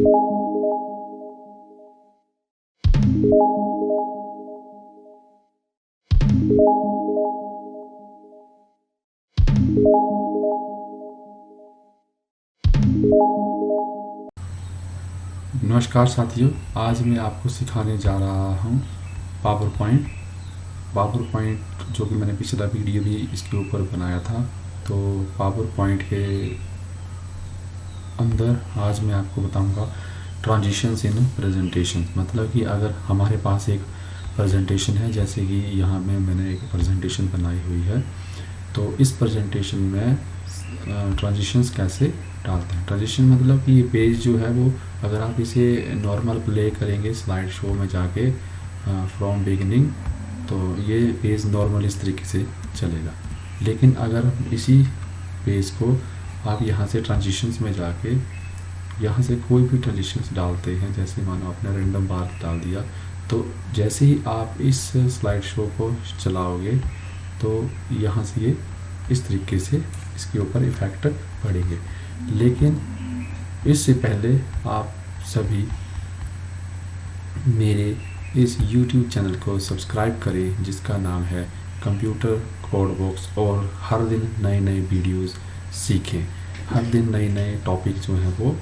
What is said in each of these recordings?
नमस्कार साथियों, आज मैं आपको सिखाने जा रहा हूँ पावर पॉइंट जो कि मैंने पिछला वीडियो भी इसके ऊपर बनाया था। तो पावर पॉइंट के अंदर आज मैं आपको बताऊंगा ट्रांजिशंस इन प्रेजेंटेशन। मतलब कि अगर हमारे पास एक प्रेजेंटेशन है, जैसे कि यहाँ में मैंने एक प्रेजेंटेशन बनाई हुई है, तो इस प्रेजेंटेशन में ट्रांजिशंस कैसे डालते हैं। ट्रांजिशन मतलब कि ये पेज जो है वो, अगर आप इसे नॉर्मल प्ले करेंगे स्लाइड शो में जाके फ्रॉम बिगिनिंग, तो ये पेज नॉर्मल इस तरीके से चलेगा। लेकिन अगर इसी पेज को आप यहाँ से ट्रांजिशंस में जाके यहाँ से कोई भी ट्रांजिशंस डालते हैं, जैसे मानो आपने रैंडम बार डाल दिया, तो जैसे ही आप इस स्लाइड शो को चलाओगे तो यहाँ से ये इस तरीके से इसके ऊपर इफ़ेक्ट पड़ेंगे। लेकिन इससे पहले आप सभी मेरे इस YouTube चैनल को सब्सक्राइब करें, जिसका नाम है कंप्यूटर कोड बॉक्स, और हर दिन नए नए वीडियोस सीखें। हर दिन नए नए टॉपिक जो हैं वो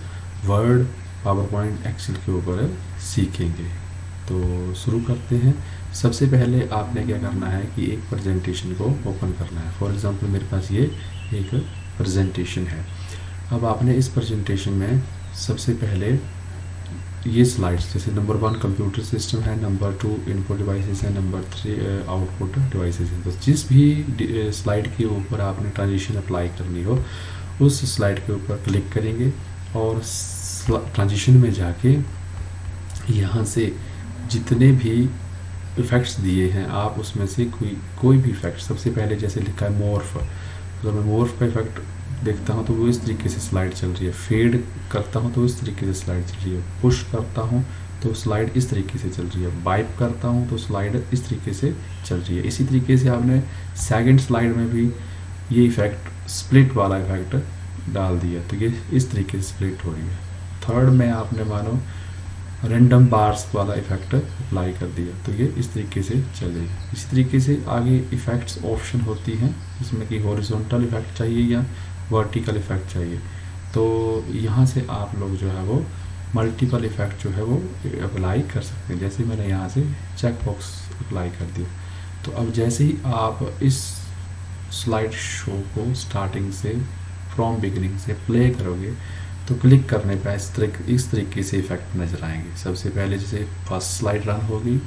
वर्ड, पावर पॉइंट, एक्सेल के ऊपर सीखेंगे। तो शुरू करते हैं। सबसे पहले आपने क्या करना है कि एक प्रेजेंटेशन को ओपन करना है। फॉर एग्जांपल मेरे पास ये एक प्रेजेंटेशन है। अब आपने इस प्रेजेंटेशन में सबसे पहले ये स्लाइड्स, जैसे नंबर 1 कंप्यूटर सिस्टम है, नंबर 2 इनपुट डिवाइसेस है, नंबर 3 आउटपुट डिवाइसेस है। तो जिस भी स्लाइड के ऊपर आपने ट्रांजिशन अप्लाई करनी हो, उस स्लाइड के ऊपर क्लिक करेंगे और ट्रांजिशन में जाके यहाँ से जितने भी इफ़ेक्ट्स दिए हैं आप उसमें से कोई भी इफ़ेक्ट, सबसे पहले जैसे लिखा है मॉर्फ, अगर मैं मॉर्फ का इफ़ेक्ट देखता हूँ तो वो इस तरीके से स्लाइड चल रही है। फेड करता हूँ तो इस तरीके से स्लाइड चल रही है। पुश करता हूँ तो स्लाइड इस तरीके से चल रही है। वाइप करता हूँ तो स्लाइड इस तरीके से चल रही है। इसी तरीके से आपने सेकंड स्लाइड में भी ये इफ़ेक्ट, स्प्लिट वाला इफ़ेक्ट डाल दिया, तो ये इस तरीके से स्प्लिट हो रही है। थर्ड में आपने मानो रैंडम बार्स वाला इफ़ेक्ट अप्लाई कर दिया, तो ये इस तरीके से चलेगी। इसी तरीके से आगे इफ़ेक्ट्स ऑप्शन होती हैं, जिसमें कि हॉरिजॉन्टल इफ़ेक्ट चाहिए या वर्टिकल इफ़ेक्ट चाहिए। तो यहाँ से आप लोग जो है वो मल्टीपल इफ़ेक्ट जो है वो अप्लाई कर सकते हैं। जैसे मैंने यहाँ से चेक बॉक्स अप्लाई कर दिया, तो अब जैसे ही आप इस स्लाइड शो को स्टार्टिंग से फ्रॉम बिगिनिंग से प्ले करोगे तो क्लिक करने पर इस तरीके से इफ़ेक्ट नज़र आएंगे। सबसे पहले जैसे फर्स्ट स्लाइड रन होगी,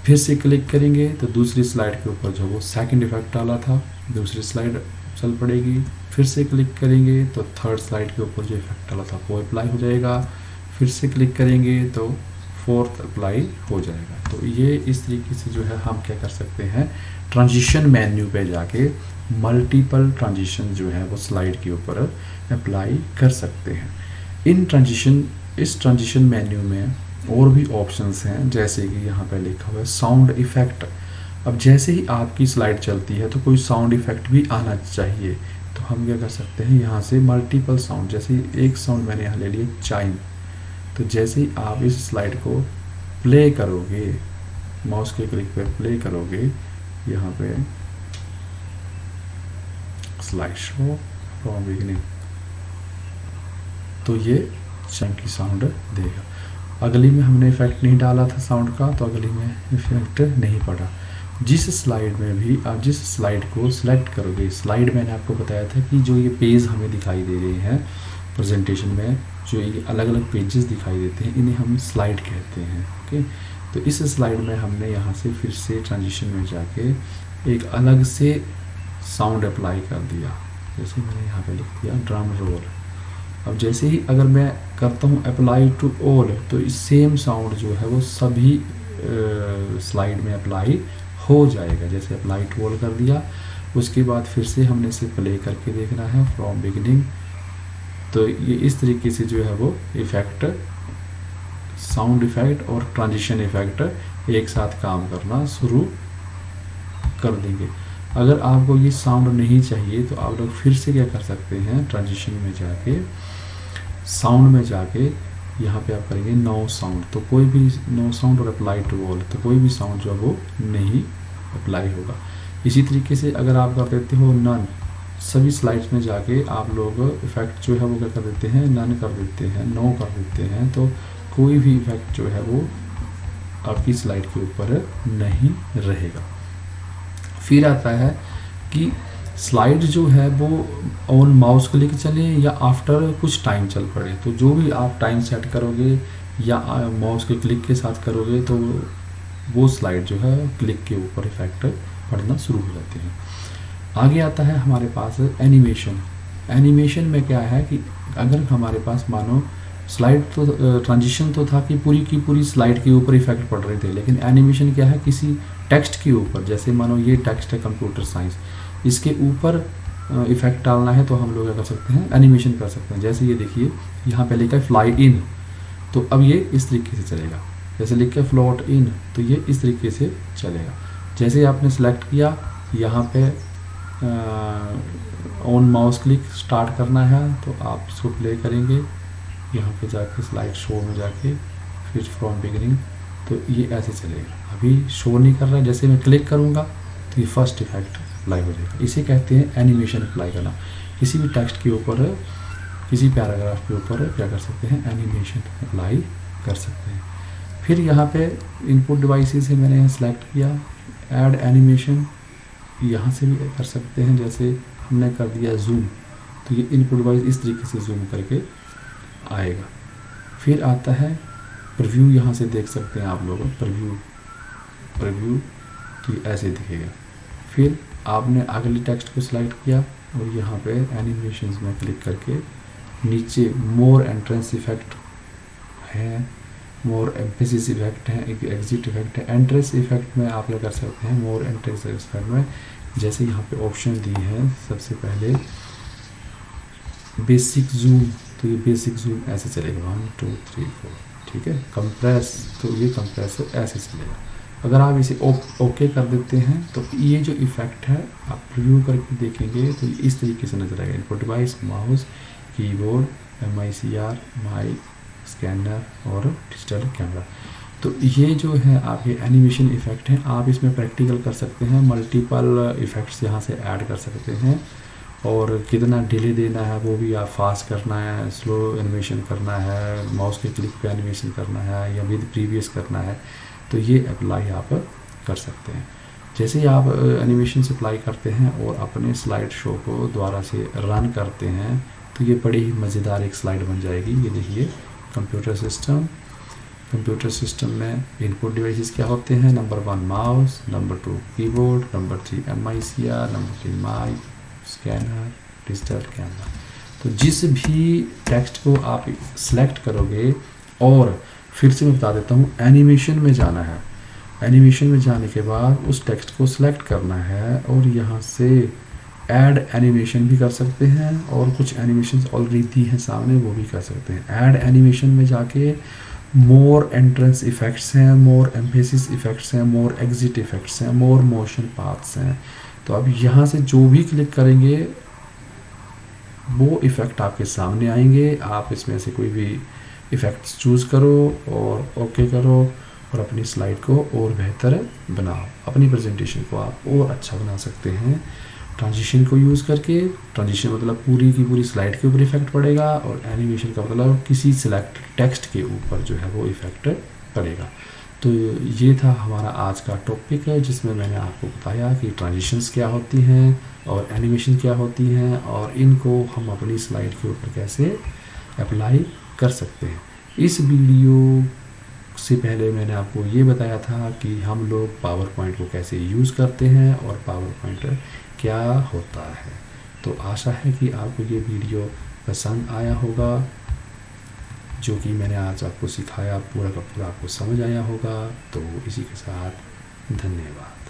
फिर से क्लिक करेंगे तो दूसरी स्लाइड के ऊपर जो वो सेकंड इफ़ेक्ट डाला था, दूसरी स्लाइड चल पड़ेगी। फिर से क्लिक करेंगे तो थर्ड स्लाइड के ऊपर जो इफ़ेक्ट डाला था वो अप्लाई हो जाएगा। फिर से क्लिक करेंगे तो फोर्थ अप्लाई हो जाएगा। तो ये इस तरीके से जो है हम क्या कर सकते हैं, ट्रांजिशन मेन्यू पे जाके मल्टीपल ट्रांजिशन जो है वो स्लाइड के ऊपर अप्लाई कर सकते हैं। इस ट्रांजिशन मेन्यू में और भी ऑप्शंस हैं, जैसे कि यहाँ पे लिखा हुआ है साउंड इफ़ेक्ट। अब जैसे ही आपकी स्लाइड चलती है तो कोई साउंड इफ़ेक्ट भी आना चाहिए, तो हम क्या कर सकते हैं, यहाँ से मल्टीपल साउंड, जैसे एक साउंड मैंने यहाँ ले लिया चाइम, तो जैसे ही आप इस स्लाइड को प्ले करोगे, माउस के क्लिक पे प्ले करोगे, यहाँ पे स्लाइड शो फ्रॉम बिगिनिंग, तो ये चाइम की साउंड देगा। अगली में हमने इफ़ेक्ट नहीं डाला था साउंड का, तो अगली में इफ़ेक्ट नहीं पड़ा। जिस स्लाइड में भी आप जिस स्लाइड को सिलेक्ट करोगे, स्लाइड मैंने आपको बताया था कि जो ये पेज हमें दिखाई दे रहे हैं प्रेजेंटेशन में, जो ये अलग अलग पेजेस दिखाई देते हैं, इन्हें हम स्लाइड कहते हैं। ओके, तो इस स्लाइड में हमने यहाँ से फिर से ट्रांजिशन में जाके एक अलग से साउंड अप्लाई कर दिया। जैसे मैंने यहाँ पे लिख दिया ड्रम रोल। अब जैसे ही अगर मैं करता हूँ अप्लाई टू ऑल, तो इस सेम साउंड जो है वो सभी स्लाइड में अप्लाई हो जाएगा। जैसे अप्लाई टू ऑल कर दिया, उसके बाद फिर से हमने इसे प्ले करके देखना है फ्रॉम बिगिनिंग, तो ये इस तरीके से जो है वो इफ़ेक्ट, साउंड इफ़ेक्ट और ट्रांजिशन इफ़ेक्ट एक साथ काम करना शुरू कर देंगे। अगर आपको ये साउंड नहीं चाहिए तो आप लोग फिर से क्या कर सकते हैं, ट्रांजिशन में जाके साउंड में जाके यहाँ पे आप करेंगे नो साउंड, तो कोई भी नो साउंड और अप्लाई टू ऑल, तो कोई भी साउंड जो है वो नहीं अप्लाई होगा। इसी तरीके से अगर आप कर देते हो नन, सभी स्लाइड्स में जाके आप लोग इफ़ेक्ट जो है वो क्या कर देते हैं, नन कर देते हैं, नो कर देते हैं, तो कोई भी इफ़ेक्ट जो है वो आपकी स्लाइड के ऊपर नहीं रहेगा। फिर आता है कि स्लाइड जो है वो ऑन माउस क्लिक चले या आफ्टर कुछ टाइम चल पड़े, तो जो भी आप टाइम सेट करोगे या माउस के क्लिक के साथ करोगे तो वो स्लाइड जो है क्लिक के ऊपर इफेक्ट पड़ना शुरू हो जाते हैं। आगे आता है हमारे पास एनिमेशन। एनिमेशन में क्या है कि अगर हमारे पास मानो स्लाइड तो ट्रांजिशन तो था कि पूरी की पूरी स्लाइड के ऊपर इफेक्ट पड़ रहे थे, लेकिन एनिमेशन क्या है, किसी टेक्स्ट के ऊपर, जैसे मानो ये टेक्स्ट है कंप्यूटर साइंस, इसके ऊपर इफेक्ट डालना है तो हम लोग क्या कर सकते हैं, एनिमेशन कर सकते हैं। जैसे ये देखिए यहाँ पे लिखा है फ्लाई इन, तो अब ये इस तरीके से चलेगा। जैसे लिखा है फ्लोट इन, तो ये इस तरीके से चलेगा। जैसे आपने सेलेक्ट किया, यहाँ पे ऑन माउस क्लिक स्टार्ट करना है तो आप इसको प्ले करेंगे, यहाँ पे जाके स्लाइड शो में जाके फिर फ्रॉम बिगिनिंग, तो ये ऐसे चलेगा। अभी शो नहीं कर रहा है, जैसे मैं क्लिक करूँगा तो ये फर्स्ट इफेक्ट अप्लाई हो जाएगा। इसे कहते हैं एनिमेशन अप्लाई करना। किसी भी टेक्स्ट के ऊपर, किसी पैराग्राफ के ऊपर क्या कर सकते हैं, एनिमेशन अप्लाई कर सकते हैं। फिर यहाँ पे इनपुट डिवाइसेस से मैंने सेलेक्ट किया, ऐड एनिमेशन, यहाँ से भी कर सकते हैं। जैसे हमने कर दिया जूम, तो ये इनपुट डिवाइस इस तरीके से जूम करके आएगा। फिर आता है प्रीव्यू, यहाँ से देख सकते हैं आप लोग प्रीव्यू, तो ये ऐसे दिखेगा। फिर आपने अगले टेक्स्ट को सिलेक्ट किया और यहाँ पे एनिमेशंस में क्लिक करके नीचे मोर एंट्रेंस इफेक्ट है, मोर एम्फेसिस इफेक्ट है, एक एग्जिट इफेक्ट है। एंट्रेंस इफेक्ट में आप क्या कर सकते हैं, मोर एंट्रेंस इफेक्ट में जैसे यहाँ पे ऑप्शन दी है, सबसे पहले बेसिक जूम, तो ये बेसिक जूम ऐसे चलेगा 1 2 3 4, ठीक है। कंप्रेस, तो ये कंप्रेसर ऐसे चलेगा। अगर आप इसे ओके कर देते हैं तो ये जो इफेक्ट है आप प्रीव्यू करके देखेंगे तो ये इस तरीके से नजर आएगा। Input device, mouse, keyboard, MICR, mic, scanner और डिजिटल कैमरा। तो ये जो है आपके एनिमेशन इफेक्ट हैं, आप इसमें प्रैक्टिकल कर सकते हैं, मल्टीपल इफेक्ट्स यहाँ से ऐड कर सकते हैं, और कितना डिले देना है वो भी आप फास्ट करना है, स्लो एनिमेशन करना है, माउस के क्लिक पे एनिमेशन करना है या विद प्रीवियस करना है, तो ये अप्लाई आप कर सकते हैं। जैसे ही आप एनिमेशन से अप्लाई करते हैं और अपने स्लाइड शो को दोबारा से रन करते हैं तो ये बड़ी ही मज़ेदार एक स्लाइड बन जाएगी। ये देखिए कंप्यूटर सिस्टम में इनपुट डिवाइसेस क्या होते हैं, number 1 mouse, number 2 keyboard, number 3 MICR, number 3 mic, scanner, digital camera. तो जिस भी टेक्स्ट को आप सिलेक्ट करोगे, और फिर से मैं बता देता हूँ, एनिमेशन में जाना है, एनिमेशन में जाने के बाद उस टेक्स्ट को सिलेक्ट करना है और यहाँ से ऐड एनिमेशन भी कर सकते हैं, और कुछ एनिमेशन ऑलरेडी दी हैं सामने वो भी कर सकते हैं। ऐड एनिमेशन में जाके मोर एंट्रेंस इफेक्ट्स हैं, मोर एम्फेसिस इफेक्ट्स हैं, मोर एग्जिट इफेक्ट्स हैं, मोर मोशन पाथ्स हैं। तो अब यहाँ से जो भी क्लिक करेंगे वो इफ़ेक्ट आपके सामने आएंगे। आप इसमें से कोई भी इफ़ेक्ट्स चूज़ करो और ओके करो और अपनी स्लाइड को और बेहतर बनाओ। अपनी प्रेजेंटेशन को आप और अच्छा बना सकते हैं ट्रांजिशन को यूज़ करके। ट्रांजिशन मतलब पूरी की पूरी स्लाइड के ऊपर इफेक्ट पड़ेगा, और एनिमेशन का मतलब किसी सिलेक्ट टेक्स्ट के ऊपर जो है वो इफेक्ट पड़ेगा। तो ये था हमारा आज का टॉपिक है, जिसमें मैंने आपको बताया कि ट्रांजिशंस क्या होती हैं और एनिमेशन क्या होती हैं, और इनको हम अपनी स्लाइड के ऊपर कैसे अप्लाई कर सकते हैं। इस वीडियो से पहले मैंने आपको ये बताया था कि हम लोग पावर पॉइंट को कैसे यूज़ करते हैं और पावर पॉइंट क्या होता है। तो आशा है कि आपको ये वीडियो पसंद आया होगा, जो कि मैंने आज आपको सिखाया पूरा का पूरा आपको समझ आया होगा। तो इसी के साथ धन्यवाद।